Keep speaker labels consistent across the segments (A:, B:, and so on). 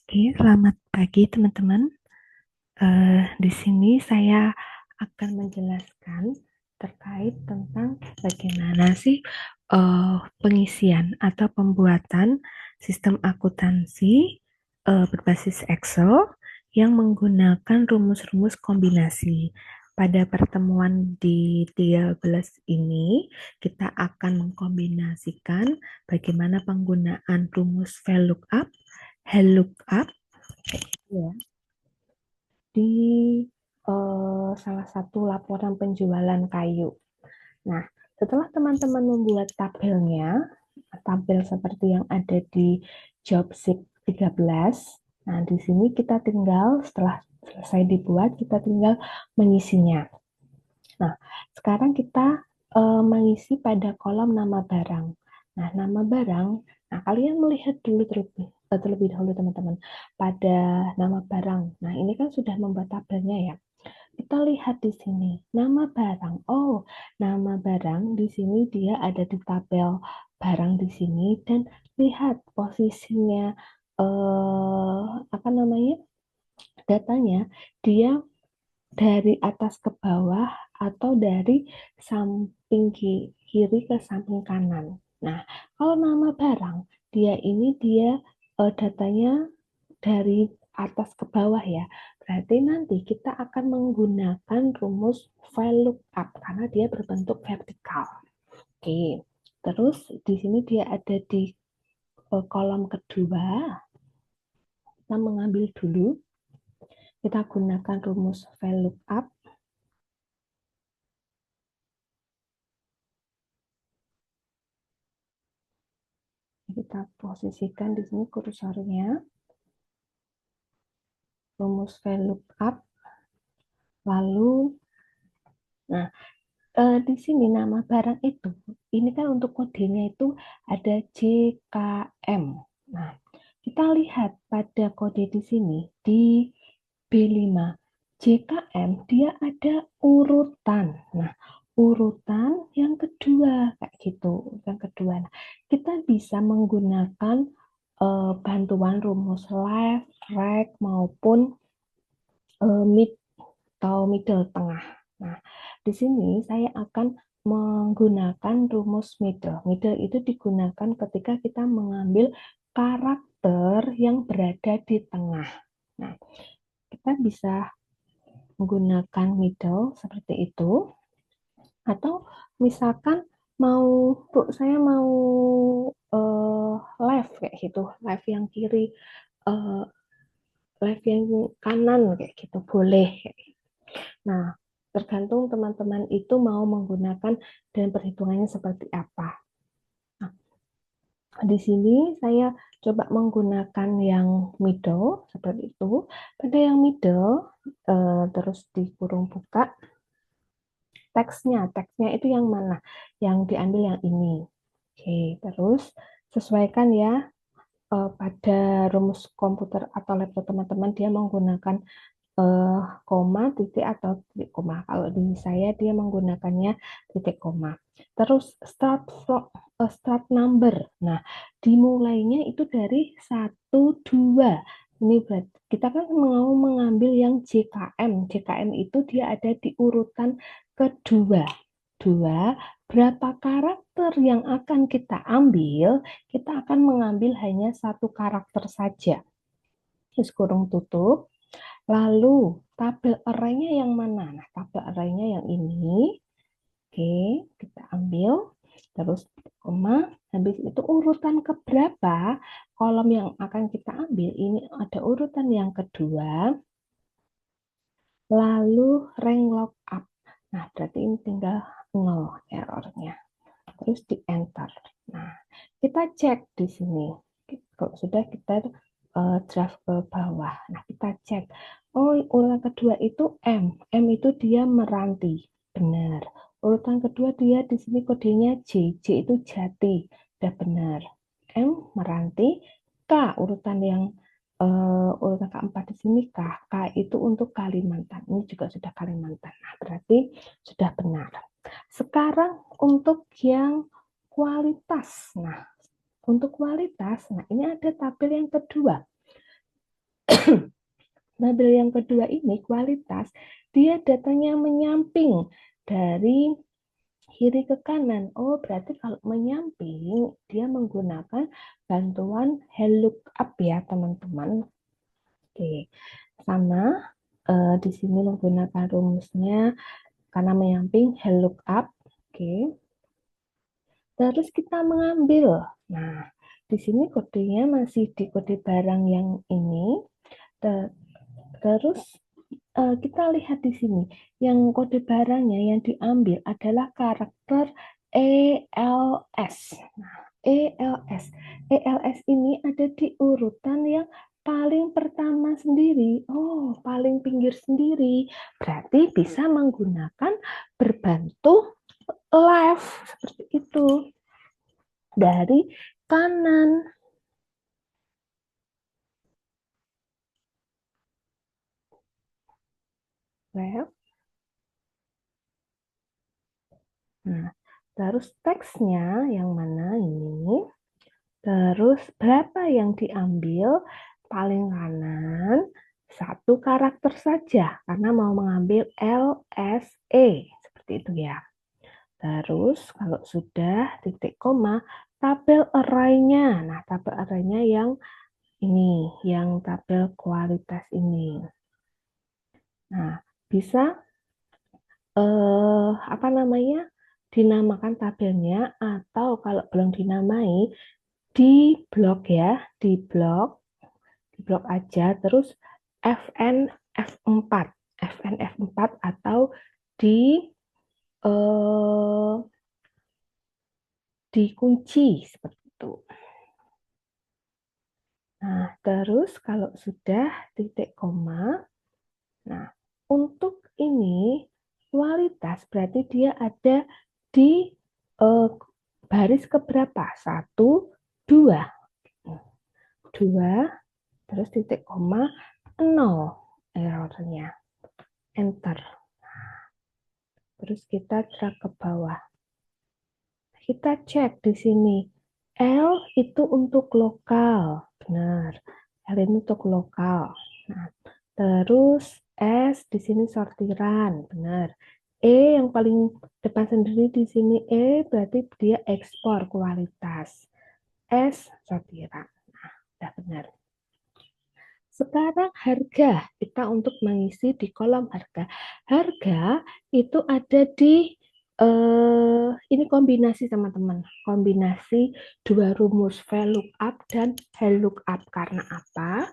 A: Oke, selamat pagi teman-teman. Di sini saya akan menjelaskan terkait tentang bagaimana sih pengisian atau pembuatan sistem akuntansi berbasis Excel yang menggunakan rumus-rumus kombinasi. Pada pertemuan di 13 ini, kita akan mengkombinasikan bagaimana penggunaan rumus VLOOKUP, HLOOKUP, ya, di salah satu laporan penjualan kayu. Nah, setelah teman-teman membuat tabelnya, tabel seperti yang ada di job sheet 13, nah di sini kita tinggal setelah selesai dibuat, kita tinggal mengisinya. Nah, sekarang kita mengisi pada kolom nama barang. Nah, nama barang, nah kalian melihat dulu terlebih dahulu teman-teman pada nama barang. Nah, ini kan sudah membuat tabelnya ya. Kita lihat di sini, nama barang. Oh, nama barang di sini dia ada di tabel barang di sini dan lihat posisinya apa namanya? Datanya dia dari atas ke bawah atau dari samping kiri ke samping kanan. Nah, kalau nama barang, dia datanya dari atas ke bawah ya. Berarti nanti kita akan menggunakan rumus VLOOKUP karena dia berbentuk vertikal. Oke. Terus di sini dia ada di kolom kedua. Kita mengambil dulu. Kita gunakan rumus VLOOKUP. Kita posisikan di sini kursornya, rumus VLOOKUP, lalu, nah, di sini nama barang itu, ini kan untuk kodenya itu ada JKM. Nah, kita lihat pada kode di sini, di B5, JKM, dia ada urutan. Nah, urutan yang kedua, kayak gitu, yang kedua. Nah, kita bisa menggunakan bantuan rumus left, right, maupun mid atau middle tengah. Nah, di sini saya akan menggunakan rumus middle. Middle itu digunakan ketika kita mengambil karakter yang berada di tengah. Nah, kita bisa menggunakan middle seperti itu. Atau misalkan saya mau left kayak gitu, left yang kiri, uh, left yang kanan kayak gitu, boleh. Nah, tergantung teman-teman itu mau menggunakan dan perhitungannya seperti apa. Nah, di sini saya coba menggunakan yang middle seperti itu. Pada yang middle, terus di kurung buka, teksnya itu yang mana? Yang diambil yang ini. Oke, terus sesuaikan ya, pada rumus komputer atau laptop teman-teman dia menggunakan koma, titik atau titik koma. Kalau di saya dia menggunakannya titik koma. Terus start number. Nah, dimulainya itu dari 1, 2. Ini berarti kita kan mau mengambil yang JKM. JKM itu dia ada di urutan kedua. Berapa karakter yang akan kita ambil? Kita akan mengambil hanya 1 karakter saja. Terus kurung tutup. Lalu tabel array-nya yang mana? Nah, tabel array-nya yang ini. Oke, kita ambil. Terus koma, habis itu urutan keberapa kolom yang akan kita ambil. Ini ada urutan yang kedua. Lalu rank lookup. Nah, berarti ini tinggal 0 errornya. Terus di enter. Nah, kita cek di sini. Kalau sudah kita draft ke bawah. Nah, kita cek. Oh, urutan kedua itu M. M itu dia meranti. Benar. Urutan kedua dia di sini kodenya J. J itu jati. Sudah benar. M meranti. K urutan yang urutan keempat di sini K. K itu untuk Kalimantan. Ini juga sudah Kalimantan. Nah, berarti sudah benar. Sekarang untuk yang kualitas. Nah, untuk kualitas, nah ini ada tabel yang kedua. Tabel yang kedua ini kualitas, dia datanya menyamping dari kiri ke kanan. Oh, berarti kalau menyamping, dia menggunakan bantuan VLOOKUP ya, teman-teman. Oke, sama di sini menggunakan rumusnya karena menyamping VLOOKUP. Oke, terus kita mengambil. Nah, di sini kodenya masih di kode barang yang ini. Terus kita lihat di sini, yang kode barangnya yang diambil adalah karakter ELS. Nah, ELS. ELS ini ada di urutan yang paling pertama sendiri. Oh, paling pinggir sendiri. Berarti bisa menggunakan berbantu left seperti itu. Dari kanan. Left. Nah, terus teksnya yang mana ini? Terus berapa yang diambil? Paling kanan satu karakter saja karena mau mengambil LSE seperti itu ya. Terus kalau sudah titik koma, tabel array-nya. Nah, tabel array-nya yang ini, yang tabel kualitas ini. Nah, bisa apa namanya? Dinamakan tabelnya atau kalau belum dinamai di blok ya, di blok aja, terus FN F4, FN F4 atau di eh, dikunci seperti itu. Nah, terus kalau sudah titik koma, nah untuk ini kualitas berarti dia ada di baris keberapa? Satu, dua, dua, terus titik koma, nol errornya. Enter. Terus kita drag ke bawah. Kita cek di sini. L itu untuk lokal. Benar. L ini untuk lokal. Nah, terus S di sini sortiran. Benar. E yang paling depan sendiri di sini E berarti dia ekspor kualitas. S sortiran. Nah, udah benar. Sekarang harga, kita untuk mengisi di kolom harga. Harga itu ada di, ini kombinasi teman-teman. Kombinasi dua rumus VLOOKUP dan HLOOKUP. Karena apa?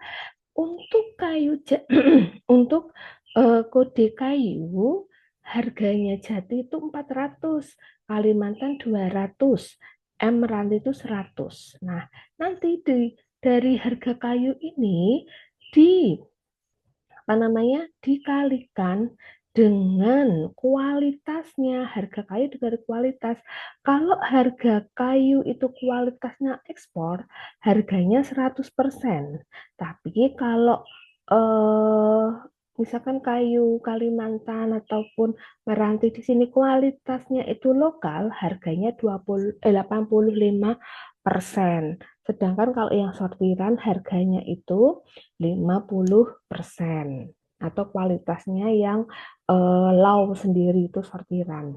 A: Untuk kayu, untuk kode kayu, harganya Jati itu 400, Kalimantan 200, Emerald itu 100. Nah, nanti dari harga kayu ini di apa namanya dikalikan dengan kualitasnya, harga kayu dengan kualitas. Kalau harga kayu itu kualitasnya ekspor, harganya 100%. Tapi kalau eh, misalkan kayu Kalimantan ataupun Meranti di sini kualitasnya itu lokal, harganya 85%. Sedangkan kalau yang sortiran harganya itu 50% atau kualitasnya yang low sendiri itu sortiran.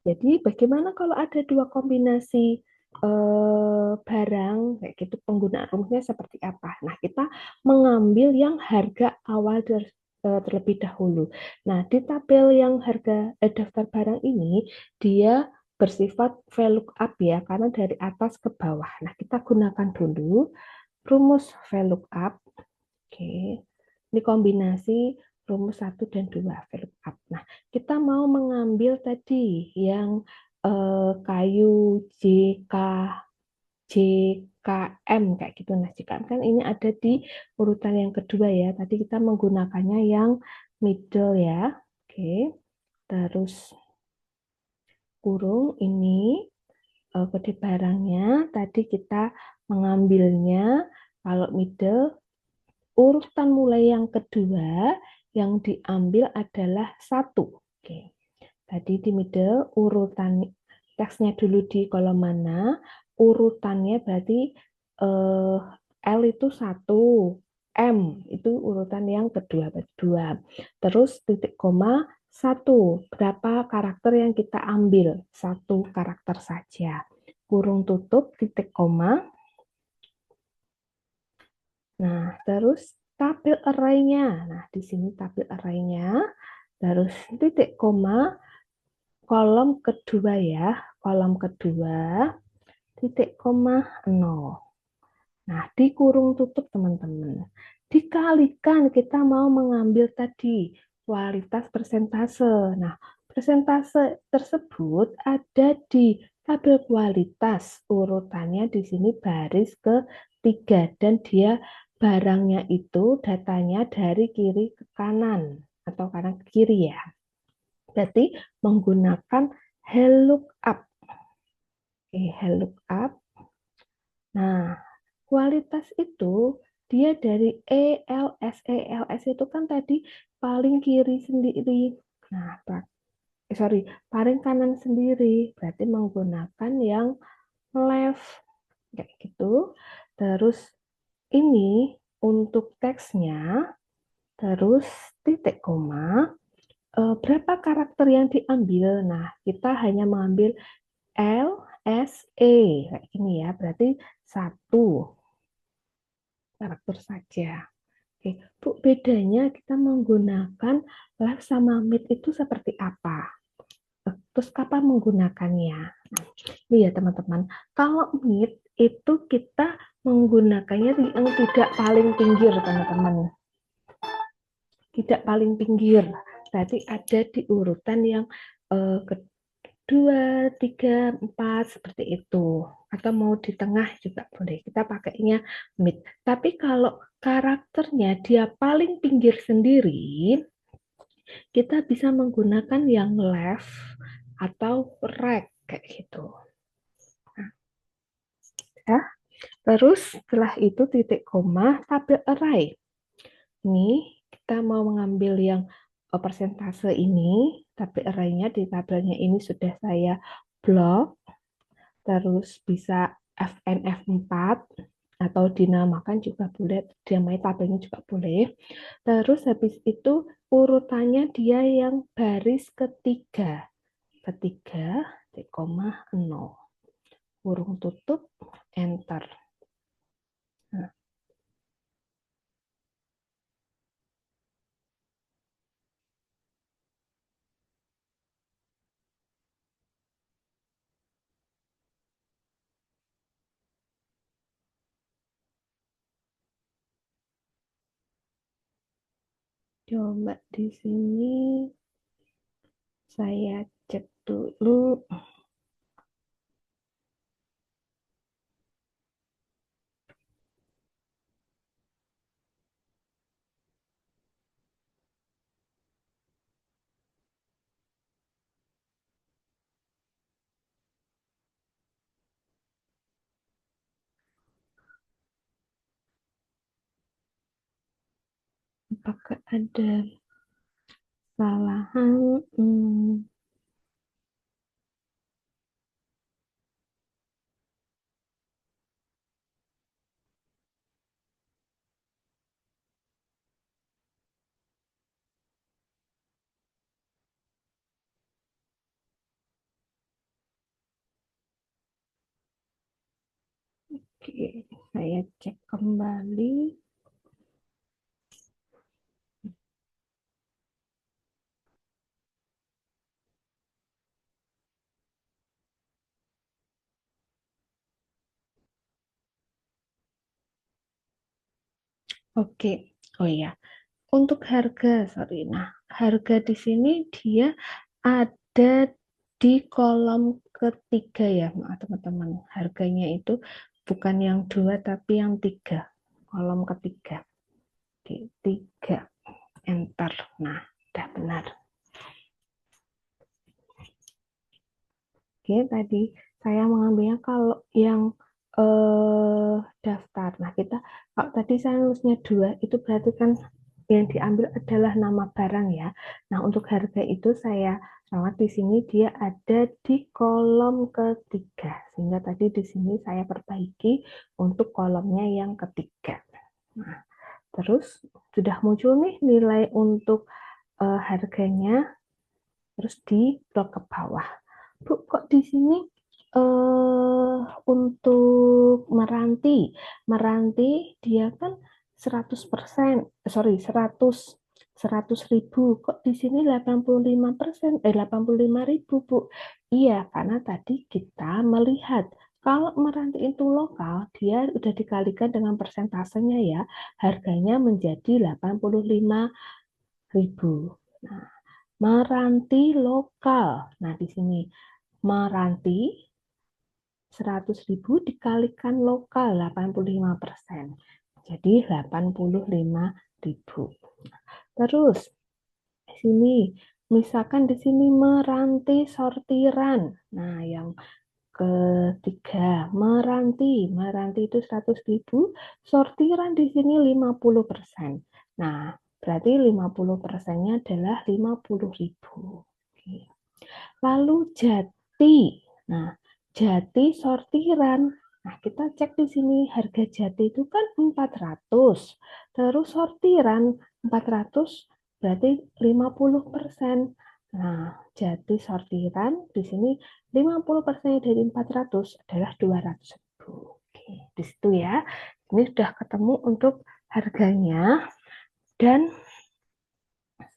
A: Jadi bagaimana kalau ada dua kombinasi barang kayak gitu, penggunaan rumusnya seperti apa? Nah, kita mengambil yang harga awal terlebih dahulu. Nah, di tabel yang harga daftar barang ini dia bersifat VLOOKUP ya, karena dari atas ke bawah. Nah, kita gunakan dulu rumus VLOOKUP. Oke, ini kombinasi rumus 1 dan 2 VLOOKUP. Nah, kita mau mengambil tadi yang kayu JKM kayak gitu. Nah, JKM kan ini ada di urutan yang kedua ya. Tadi kita menggunakannya yang middle ya. Oke, terus kurung ini kode barangnya. Tadi kita mengambilnya kalau middle. Urutan mulai yang kedua yang diambil adalah satu. Oke. Tadi di middle urutan teksnya dulu di kolom mana, urutannya berarti L itu satu, M, itu urutan yang kedua. Terus titik koma 1, berapa karakter yang kita ambil? 1 karakter saja. Kurung tutup, titik koma. Nah, terus tabel array-nya. Nah, di sini tabel array-nya. Terus titik koma, kolom kedua ya. Kolom kedua, titik koma 0. Nah, dikurung tutup teman-teman. Dikalikan kita mau mengambil tadi kualitas persentase. Nah, persentase tersebut ada di tabel kualitas. Urutannya di sini baris ketiga dan dia barangnya itu datanya dari kiri ke kanan atau kanan ke kiri ya. Berarti menggunakan VLOOKUP. Oke, VLOOKUP. Nah, kualitas itu dia dari ELS. ELS itu kan tadi paling kiri sendiri. Nah, paling kanan sendiri. Berarti menggunakan yang left. Kayak gitu. Terus ini untuk teksnya, terus titik koma, berapa karakter yang diambil? Nah, kita hanya mengambil L, S, E. Kayak gini ya, berarti 1 karakter saja. Oke, Bu, bedanya kita menggunakan left sama mid itu seperti apa? Terus kapan menggunakannya? Nah, ini ya teman-teman, kalau mid itu kita menggunakannya yang tidak paling pinggir, teman-teman. Tidak paling pinggir. Berarti ada di urutan yang kedua, tiga, empat, seperti itu. Atau mau di tengah juga boleh. Kita pakainya mid. Tapi kalau karakternya dia paling pinggir sendiri, kita bisa menggunakan yang left atau right kayak gitu. Nah, ya. Terus setelah itu titik koma tabel array. Ini kita mau mengambil yang persentase ini, tabel array-nya di tabelnya ini sudah saya blok. Terus bisa FNF4 atau dinamakan juga boleh, dinamai tabelnya juga boleh. Terus habis itu urutannya dia yang baris ketiga, koma 0, kurung tutup, enter. Nah, coba di sini saya cek dulu. Apakah ada kesalahan? Oke, saya cek kembali. Oke, oh iya. Untuk harga, sorry. Nah, harga di sini dia ada di kolom ketiga ya, maaf teman-teman. Harganya itu bukan yang dua, tapi yang tiga. Kolom ketiga. Di tiga, enter. Nah, udah benar. Oke, tadi saya mengambilnya kalau yang daftar. Nah, kalau tadi saya nulisnya dua, itu berarti kan yang diambil adalah nama barang ya. Nah, untuk harga itu saya rawat di sini dia ada di kolom ketiga. Sehingga tadi di sini saya perbaiki untuk kolomnya yang ketiga. Nah, Terus sudah muncul nih nilai untuk harganya, terus di blok ke bawah. Bu, kok di sini untuk Meranti dia kan 100%, sorry 100.000, kok di sini 85%, 85.000, Bu. Iya, karena tadi kita melihat kalau Meranti itu lokal, dia udah dikalikan dengan persentasenya ya, harganya menjadi 85.000. Nah, Meranti lokal. Nah, di sini Meranti 100.000 dikalikan lokal 85%. Jadi 85.000. Terus di sini misalkan di sini Meranti sortiran. Nah, yang ketiga, Meranti itu 100.000, sortiran di sini 50%. Nah, berarti 50%-nya adalah 50.000. Lalu Jati. Nah, Jati sortiran. Nah, kita cek di sini harga Jati itu kan 400. Terus sortiran 400 berarti 50%. Nah, Jati sortiran di sini 50% dari 400 adalah 200.000. Oke, di situ ya. Ini sudah ketemu untuk harganya dan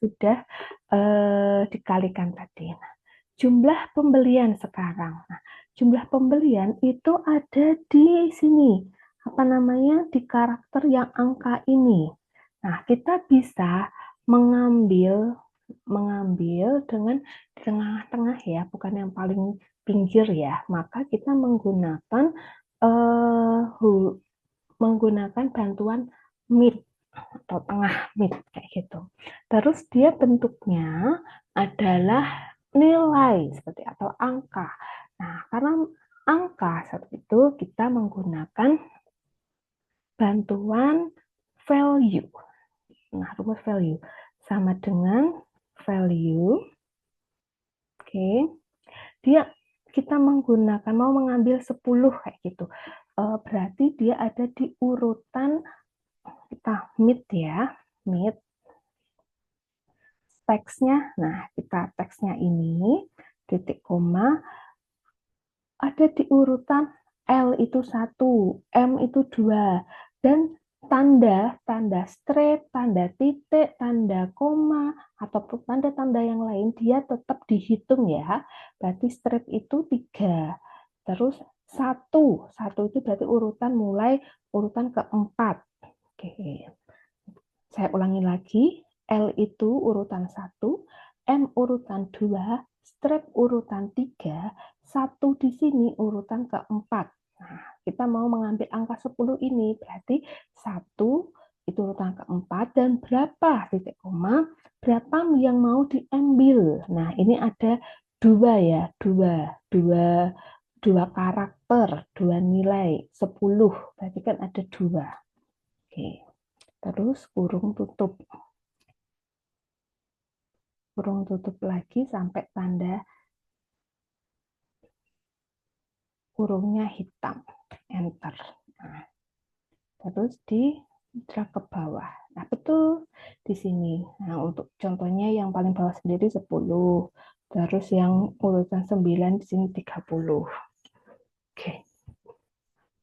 A: sudah dikalikan tadi. Nah, jumlah pembelian sekarang. Nah, jumlah pembelian itu ada di sini. Apa namanya? Di karakter yang angka ini. Nah, kita bisa mengambil dengan di tengah-tengah ya, bukan yang paling pinggir ya. Maka kita menggunakan bantuan mid atau tengah mid kayak gitu. Terus dia bentuknya adalah nilai seperti atau angka. Nah, karena angka seperti itu kita menggunakan bantuan value. Nah, rumus value sama dengan value. Oke. Dia kita menggunakan mau mengambil 10 kayak gitu. Berarti dia ada di urutan kita mid ya, mid teksnya. Nah, kita teksnya ini titik koma ada di urutan L itu 1, M itu 2, dan tanda strip, tanda titik, tanda koma, ataupun tanda-tanda yang lain, dia tetap dihitung ya. Berarti strip itu 3. Terus 1 itu berarti urutan mulai urutan keempat. Oke. Saya ulangi lagi, L itu urutan 1, M urutan 2, strip urutan 3, 1 di sini urutan keempat. Nah, kita mau mengambil angka 10 ini, berarti 1 itu urutan keempat, dan berapa titik koma, berapa yang mau diambil. Nah, ini ada 2 ya, 2 karakter, 2 nilai, 10, berarti kan ada 2. Oke. Terus kurung tutup lagi sampai tanda kurungnya hitam, enter. Nah, terus di drag ke bawah. Nah, betul di sini. Nah, untuk contohnya yang paling bawah sendiri 10, terus yang urutan 9 di sini 30. Oke.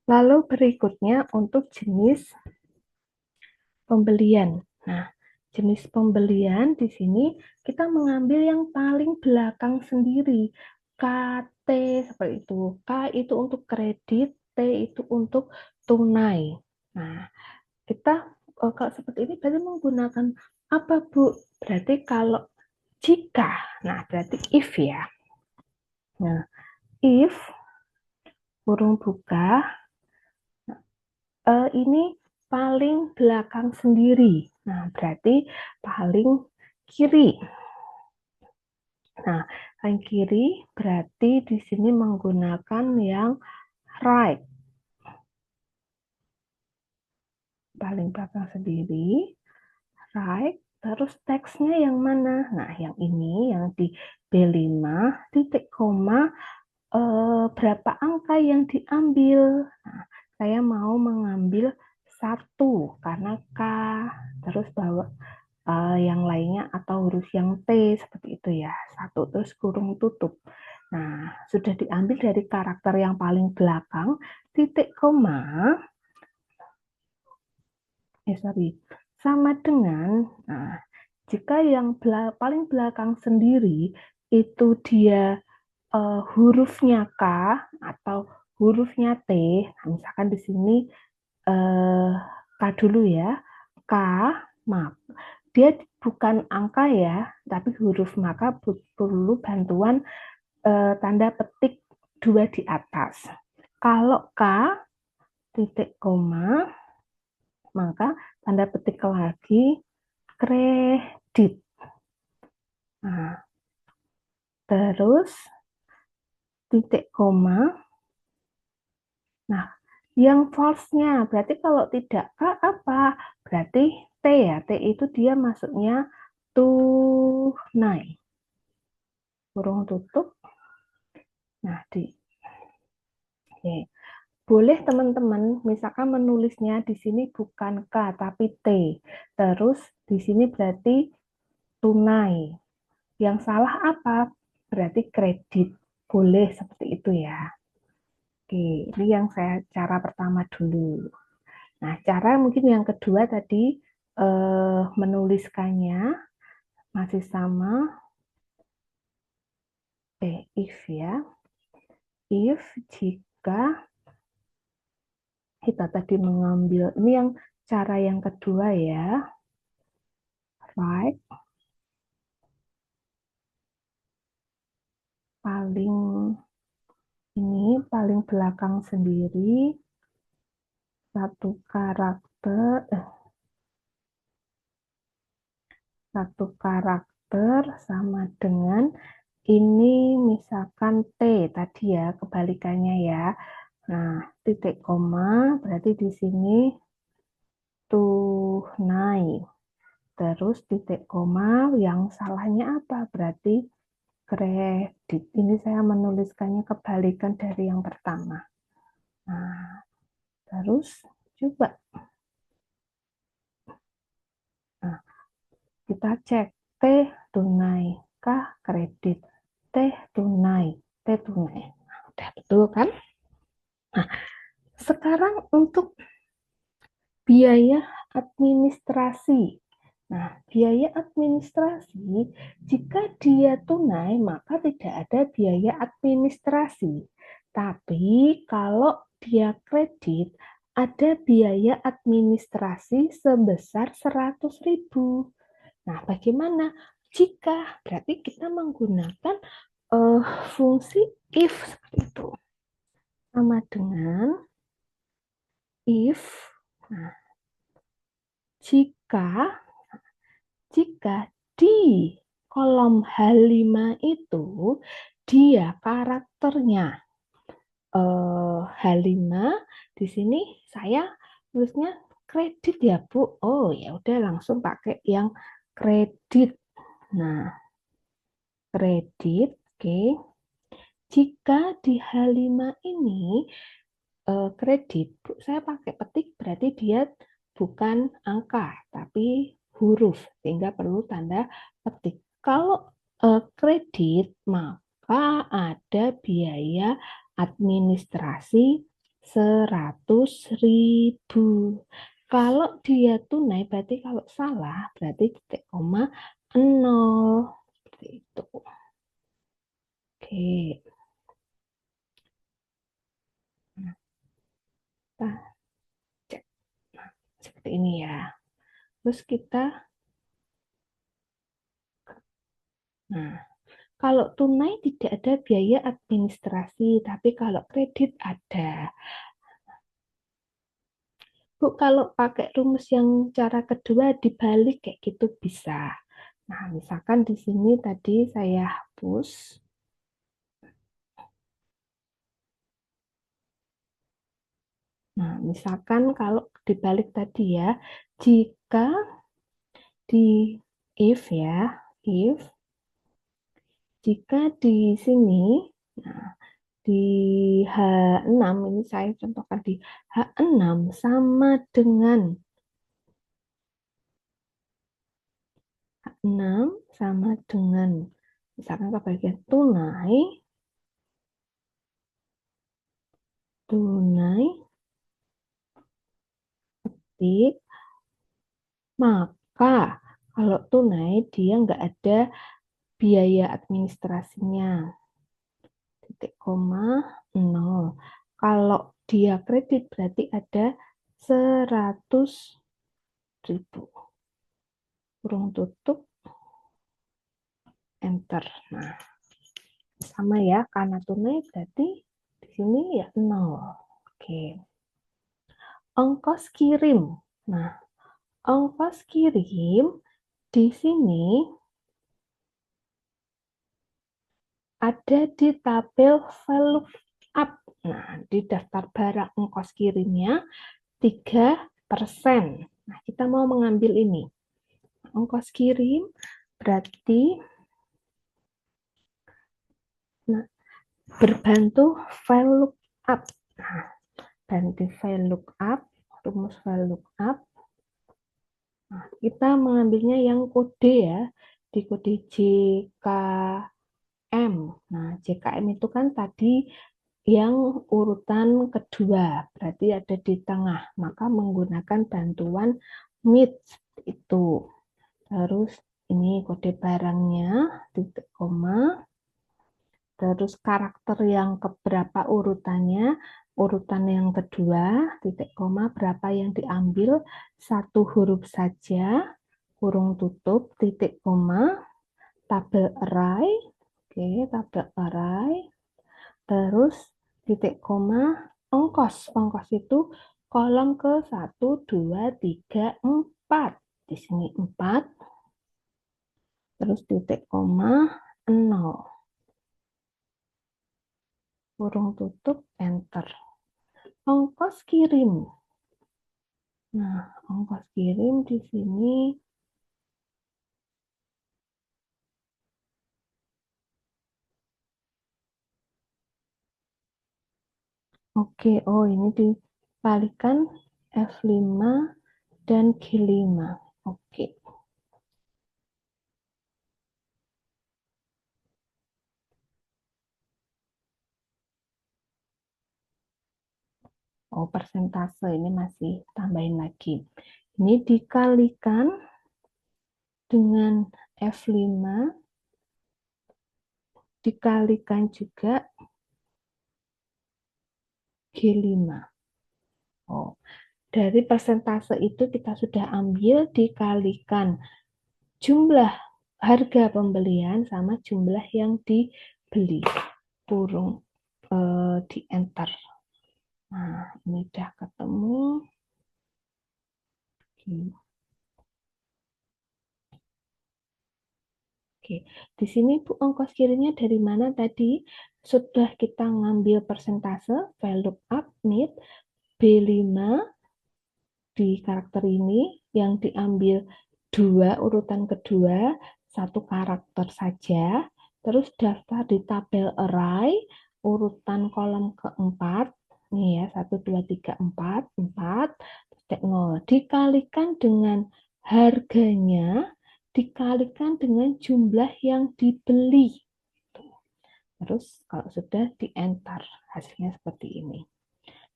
A: Lalu berikutnya untuk jenis pembelian. Nah, jenis pembelian di sini kita mengambil yang paling belakang sendiri. KT seperti itu. K itu untuk kredit, T itu untuk tunai. Nah, kita kalau seperti ini berarti menggunakan apa, Bu? Berarti kalau jika, nah berarti if ya. Nah, if kurung buka, ini paling belakang sendiri. Nah, berarti paling kiri. Nah, paling kiri berarti di sini menggunakan yang right. Paling belakang sendiri, right. Terus teksnya yang mana? Nah, yang ini, yang di B5, titik koma, berapa angka yang diambil. Nah, saya mau mengambil satu karena K, terus bawa yang lainnya atau huruf yang T seperti itu ya. Satu terus kurung tutup. Nah, sudah diambil dari karakter yang paling belakang, titik koma, sama dengan, nah, jika yang paling belakang sendiri itu dia hurufnya K atau hurufnya T, nah, misalkan di sini K dulu ya, K, maaf, dia bukan angka ya, tapi huruf, maka perlu bantuan tanda petik dua di atas. Kalau K titik koma, maka tanda petik lagi kredit. Nah, terus titik koma. Nah, yang false-nya berarti kalau tidak K apa? Berarti T ya. T itu dia masuknya tunai. Kurung tutup. Nah, oke. Boleh teman-teman misalkan menulisnya di sini bukan K tapi T. Terus di sini berarti tunai. Yang salah apa? Berarti kredit. Boleh seperti itu ya. Oke, ini yang saya cara pertama dulu. Nah, cara mungkin yang kedua tadi menuliskannya masih sama. If ya. If jika kita tadi mengambil, ini yang cara yang kedua ya. Right. Paling belakang sendiri satu karakter sama dengan ini misalkan T tadi ya, kebalikannya ya. Nah, titik koma berarti di sini tunai. Terus titik koma yang salahnya apa? Berarti kredit. Ini saya menuliskannya kebalikan dari yang pertama. Nah, terus coba. Nah, kita cek T tunai, K kredit, T tunai, T tunai. Nah, udah betul kan? Nah, sekarang untuk biaya administrasi. Nah, biaya administrasi, jika dia tunai, maka tidak ada biaya administrasi. Tapi kalau dia kredit, ada biaya administrasi sebesar 100.000. Nah, bagaimana? Jika berarti kita menggunakan fungsi if seperti itu. Sama dengan if, nah, jika di kolom H5 itu dia karakternya H5, di sini saya tulisnya kredit ya Bu. Oh ya udah langsung pakai yang kredit. Nah, kredit, oke. Jika di H5 ini kredit, saya pakai petik berarti dia bukan angka, tapi huruf, sehingga perlu tanda petik. Kalau kredit, maka ada biaya administrasi 100.000. Kalau dia tunai, berarti kalau salah, berarti titik koma 0. Seperti itu. Oke. Nah, kita cek. Nah, seperti ini ya. Terus kita, nah, kalau tunai tidak ada biaya administrasi, tapi kalau kredit ada. Bu, kalau pakai rumus yang cara kedua dibalik kayak gitu bisa. Nah, misalkan di sini tadi saya hapus. Nah, misalkan kalau dibalik tadi ya, jika di if ya, if jika di sini, nah, di H6, ini saya contohkan di H6 sama dengan 6 sama dengan misalkan kebagian tunai, titik, maka kalau tunai dia nggak ada biaya administrasinya, titik koma 0. Kalau dia kredit berarti ada 100.000. Kurung tutup, enter. Nah, sama ya, karena tunai berarti di sini ya 0. Oke. Ongkos kirim. Nah, ongkos kirim di sini ada di tabel value up. Nah, di daftar barang ongkos kirimnya 3%. Nah, kita mau mengambil ini. Ongkos kirim berarti nah, berbantu file lookup. Nah, bantu file lookup, rumus file lookup. Nah, kita mengambilnya yang kode ya, di kode JKM. Nah, JKM itu kan tadi yang urutan kedua, berarti ada di tengah, maka menggunakan bantuan MIT itu. Terus ini kode barangnya, titik koma, terus karakter yang keberapa urutannya, urutan yang kedua, titik koma, berapa yang diambil, satu huruf saja, kurung tutup, titik koma, tabel array, oke, tabel array, terus titik koma, ongkos, ongkos itu kolom ke 1, 2, 3, 4, di sini 4, terus titik koma, 0, kurung tutup, enter. Ongkos kirim. Nah, ongkos kirim di sini. Oke, oh ini dikalikan F5 dan G5. Oke. Oh, persentase ini masih tambahin lagi. Ini dikalikan dengan F5, dikalikan juga G5. Oh, dari persentase itu kita sudah ambil dikalikan jumlah harga pembelian sama jumlah yang dibeli. Kurung di enter. Nah, ini udah ketemu. Oke, di sini Bu ongkos kirimnya dari mana tadi? Sudah kita ngambil persentase, file lookup, need, B5 di karakter ini yang diambil dua urutan kedua, satu karakter saja, terus daftar di tabel array, urutan kolom keempat, nih ya, 1, 2, 3, 4, 4, 0, dikalikan dengan harganya, dikalikan dengan jumlah yang dibeli. Terus kalau sudah di enter, hasilnya seperti ini.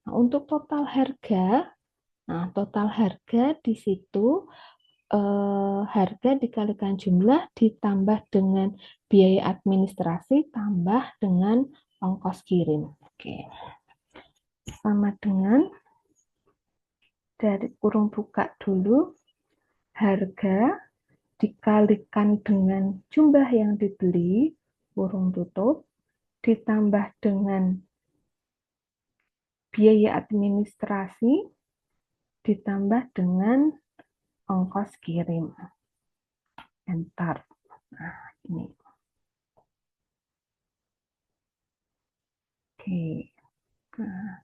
A: Nah, untuk total harga, nah total harga di situ harga dikalikan jumlah ditambah dengan biaya administrasi tambah dengan ongkos kirim. Oke. Sama dengan dari kurung buka dulu, harga dikalikan dengan jumlah yang dibeli, kurung tutup, ditambah dengan biaya administrasi, ditambah dengan ongkos kirim. Enter. Nah, ini. Oke. Nah,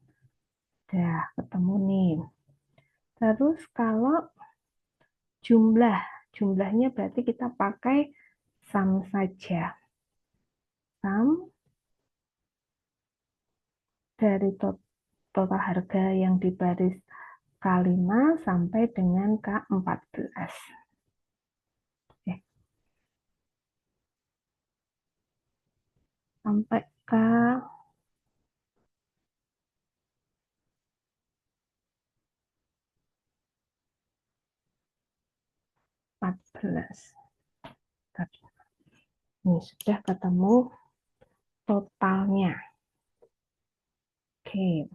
A: udah ketemu nih. Terus kalau jumlahnya berarti kita pakai sum saja. Sum dari total harga yang di baris K5 sampai dengan K14. Oke, sampai K14. Ini sudah ketemu totalnya. Oke,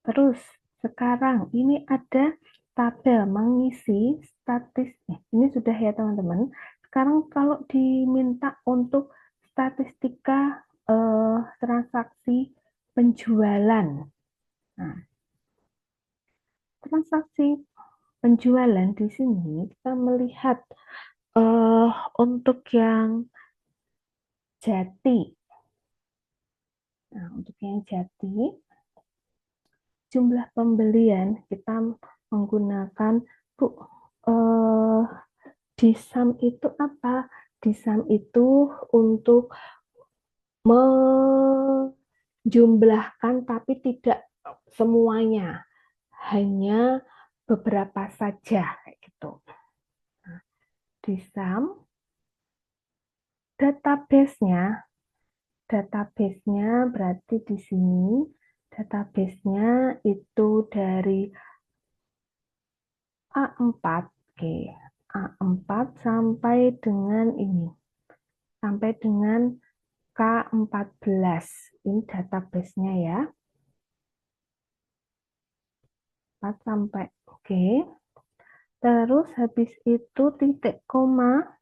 A: terus sekarang ini ada tabel mengisi statistik. Ini sudah ya teman-teman. Sekarang kalau diminta untuk statistika transaksi penjualan. Nah, transaksi penjualan di sini kita melihat eh, untuk yang jati. Nah, untuk yang jati, jumlah pembelian kita menggunakan Bu, eh, disam itu apa? Disam itu untuk menjumlahkan tapi tidak semuanya, hanya beberapa saja kayak gitu. Nah, disam database-nya, database-nya berarti di sini database-nya itu dari A4, oke, A4 sampai dengan ini, sampai dengan K14. Ini database-nya ya. 4 sampai, oke. Terus habis itu titik koma.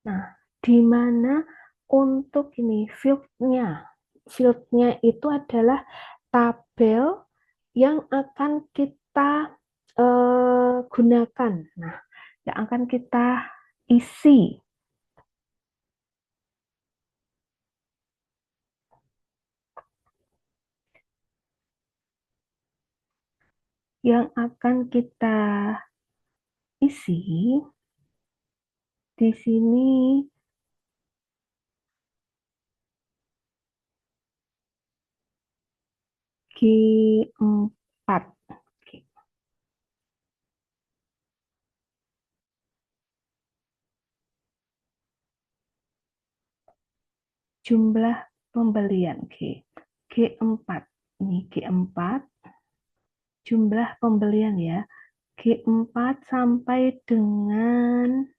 A: Nah, di mana untuk ini field-nya. Field-nya itu adalah tabel yang akan kita gunakan. Nah, yang akan kita isi. Yang akan kita isi di sini G4. Jumlah pembelian G4. Ini G4 jumlah pembelian ya. G4 sampai dengan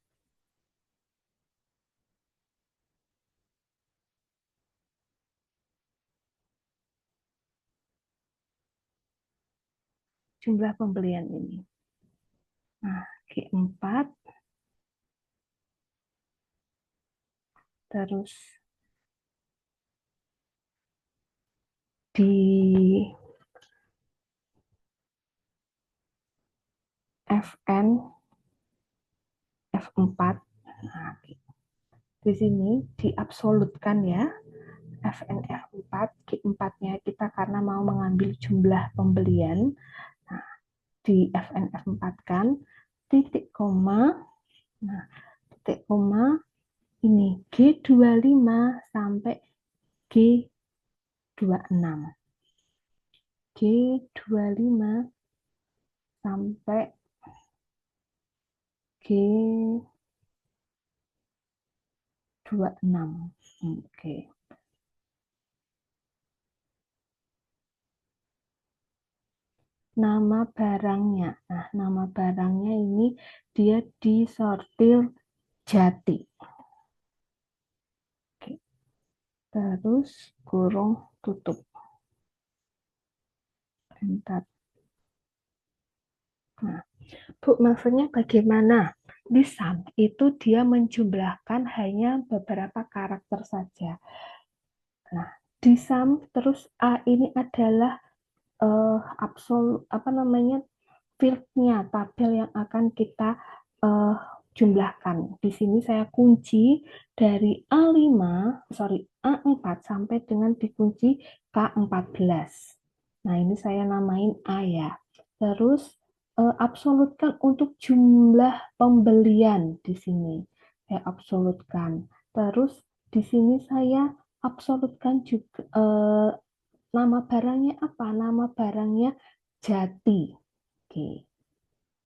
A: jumlah pembelian ini. Nah, G4 terus di FN F4. Nah, di sini diabsolutkan ya. FN F4, G4-nya kita karena mau mengambil jumlah pembelian. Nah, di FN F4 kan titik koma. Nah, titik koma ini G25 sampai G26. G25 sampai G26. Oke. Nama barangnya. Nah, nama barangnya ini dia disortir jati. Oke. Terus kurung tutup. Bentar. Nah, Bu, maksudnya bagaimana? Di sum itu dia menjumlahkan hanya beberapa karakter saja. Nah, di sum terus A ini adalah absolut apa namanya fieldnya tabel yang akan kita uh, jumlahkan. Di sini saya kunci dari A4 sampai dengan dikunci K14. Nah, ini saya namain A ya. Terus absolutkan untuk jumlah pembelian di sini. Saya absolutkan. Terus di sini saya absolutkan juga nama barangnya apa? Nama barangnya Jati. Oke.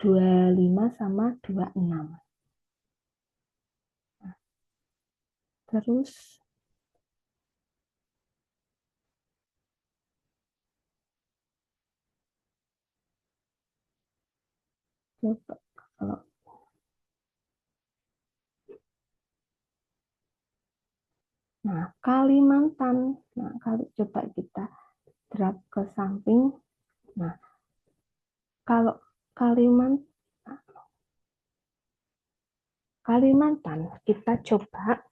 A: 25 sama 26. Terus coba kalau nah Kalimantan. Nah, kalau coba kita drag ke samping. Nah, kalau Kalimantan Kalimantan kita coba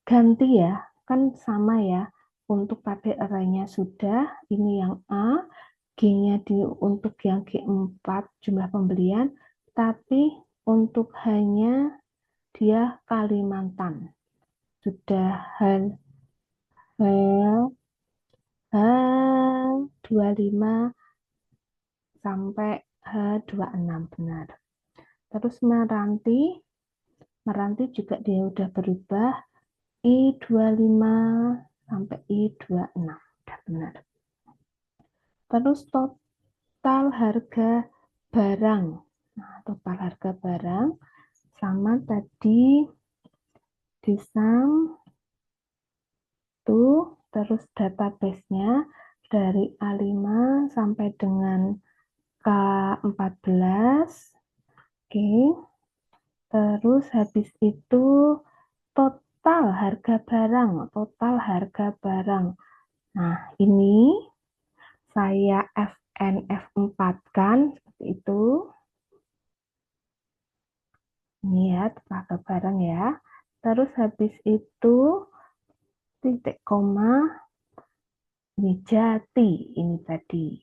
A: ganti ya. Kan sama ya. Untuk pada arraynya sudah, ini yang A, G-nya untuk yang G4 jumlah pembelian, tapi untuk hanya dia Kalimantan. Sudah hal H25 sampai H26 benar. Terus Meranti juga dia udah berubah I25 sampai I26. Udah benar. Terus total harga barang. Nah, total harga barang sama tadi di sum tuh, terus database-nya dari A5 sampai dengan K14. Oke. Terus habis itu total harga barang. Nah, ini saya FN F4 kan seperti itu. Ini ya, total harga barang ya. Terus habis itu titik koma ini Jati ini tadi.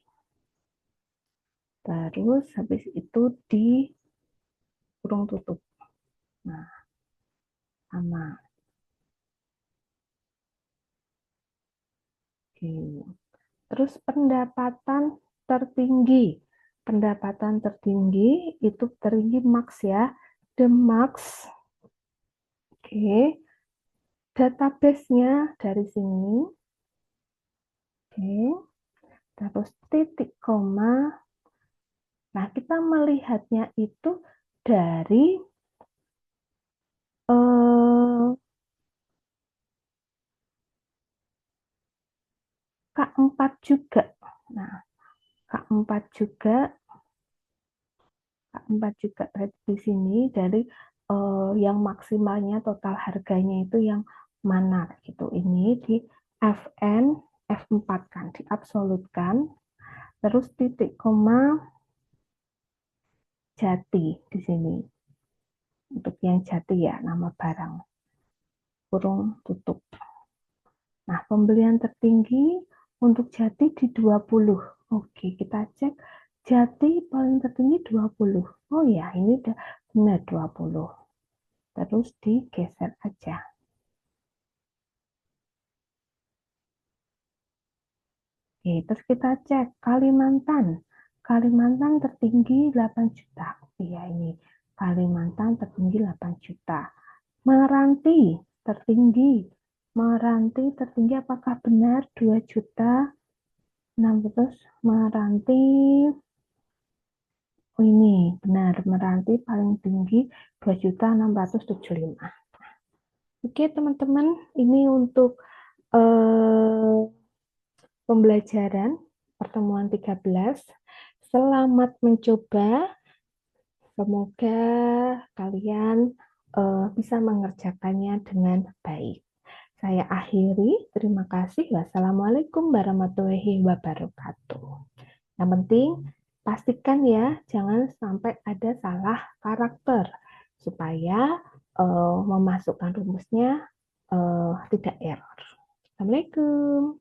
A: Terus habis itu di kurung tutup. Nah, sama. Oke. Terus tertinggi. Pendapatan tertinggi itu tertinggi max ya. The max. Oke. Database-nya dari sini. Oke. Terus titik koma. Nah, kita melihatnya itu dari K4 juga. Nah, K4 juga di sini dari yang maksimalnya total harganya itu yang mana gitu. Ini di FN F4 kan diabsolutkan. Terus titik koma Jati di sini. Untuk yang Jati ya nama barang. Kurung tutup. Nah, pembelian tertinggi untuk Jati di 20. Oke, kita cek Jati paling tertinggi 20. Oh ya, ini udah benar 20. Terus digeser aja. Oke, terus kita cek Kalimantan. Kalimantan tertinggi 8 juta. Iya, ini Kalimantan tertinggi 8 juta. Meranti tertinggi. Meranti tertinggi apakah benar 2 juta? Nah, terus Meranti. Oh, ini benar, Meranti paling tinggi 2.675. Oke, teman-teman, ini untuk eh, pembelajaran pertemuan 13. Selamat mencoba. Semoga kalian bisa mengerjakannya dengan baik. Saya akhiri. Terima kasih. Wassalamualaikum warahmatullahi wabarakatuh. Yang penting pastikan ya, jangan sampai ada salah karakter supaya memasukkan rumusnya tidak error. Assalamualaikum.